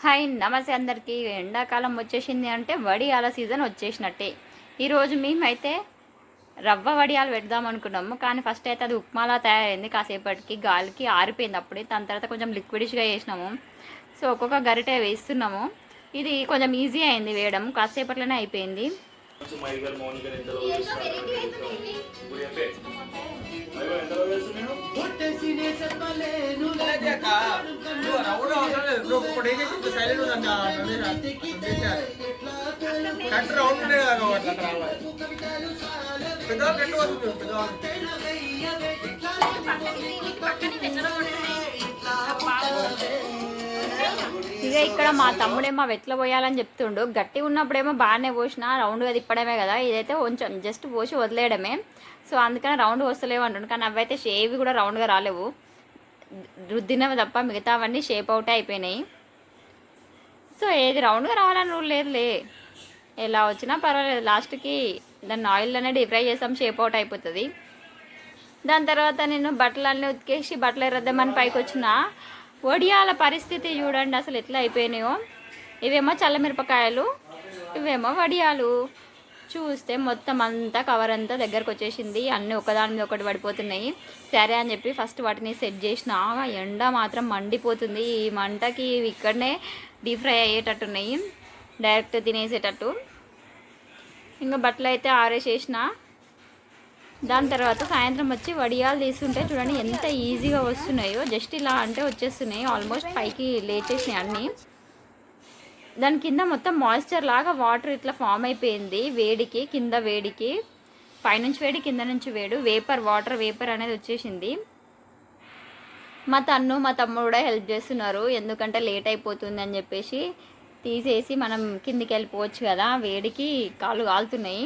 Hi నమస్తే అందరికీ. ఎండాకాలం వచ్చేసింది అంటే వడియాల సీజన్ వచ్చేసినట్టే. ఈరోజు మేమైతే రవ్వ వడియాలు పెడదాం అనుకున్నాము, కానీ ఫస్ట్ అయితే అది ఉప్మాలా తయారైంది. కాసేపటికి గాలికి ఆరిపోయింది అప్పుడే. దాని తర్వాత కొంచెం లిక్విడిష్గా వేసినాము. సో ఒక్కొక్క గరిటె వేస్తున్నాము. ఇది కొంచెం ఈజీ అయింది వేయడం, కాసేపట్లోనే అయిపోయింది. ఇక ఇక్కడ మా తమ్ముడేమో వెట్ల పోయాలని చెప్తుండు. గట్టి ఉన్నప్పుడేమో బాగానే పోసిన, రౌండ్గా తిప్పడమే కదా. ఇదైతే కొంచెం జస్ట్ పోసి వదిలేయడమే. సో అందుకని రౌండ్ వస్తలేవు అంటుండు. కానీ అవైతే షేవి కూడా రౌండ్గా రాలేవు, రుద్దినవి తప్ప మిగతావన్నీ షేప్ అవుటే అయిపోయినాయి. సో ఏది రౌండ్గా రావాలని రూల్ లేదులే, ఎలా వచ్చినా పర్వాలేదు. లాస్ట్కి దాన్ని ఆయిల్లోనే డీప్ ఫ్రై చేసాం, షేప్ అవుట్ అయిపోతుంది. దాని తర్వాత నేను బట్టలన్నీ ఉతికేసి బట్టలు ఎర్రద్దామని పైకి వచ్చిన వడియాల పరిస్థితి చూడండి అసలు ఎట్లా అయిపోయినాయో. ఇవేమో చల్లమిరపకాయలు, ఇవేమో వడియాలు. చూస్తే మొత్తం అంతా కవర్ అంతా దగ్గరకు వచ్చేసింది, అన్నీ ఒకదాని మీద ఒకటి పడిపోతున్నాయి. సరే అని చెప్పి ఫస్ట్ వాటిని సెట్ చేసిన. ఎండ మాత్రం మండిపోతుంది. ఈ మంటకి ఇక్కడనే డీప్ ఫ్రై అయ్యేటట్టున్నాయి, డైరెక్ట్ తినేసేటట్టు. ఇంకా బట్టలు అయితే ఆరేసేసిన. దాని తర్వాత సాయంత్రం వచ్చి వడియాలు తీసుకుంటే చూడండి ఎంత ఈజీగా వస్తున్నాయో. జస్ట్ ఇలా అంటే వచ్చేస్తున్నాయి, ఆల్మోస్ట్ పైకి లేచేసినాయి అన్నీ. దాని కింద మొత్తం మాయిశ్చర్ లాగా వాటర్ ఇట్లా ఫామ్ అయిపోయింది. వేడికి కింద వేడికి, పైనుంచి వేడి కింద నుంచి వేడు, వేపర్ వాటర్ వేపర్ అనేది వచ్చేసింది. మా తమ్ముడు కూడా హెల్ప్ చేస్తున్నారు, ఎందుకంటే లేట్ అయిపోతుంది అని చెప్పేసి. తీసేసి మనం కిందికి వెళ్ళిపోవచ్చు కదా, వేడికి కాళ్ళు కాలుతున్నాయి.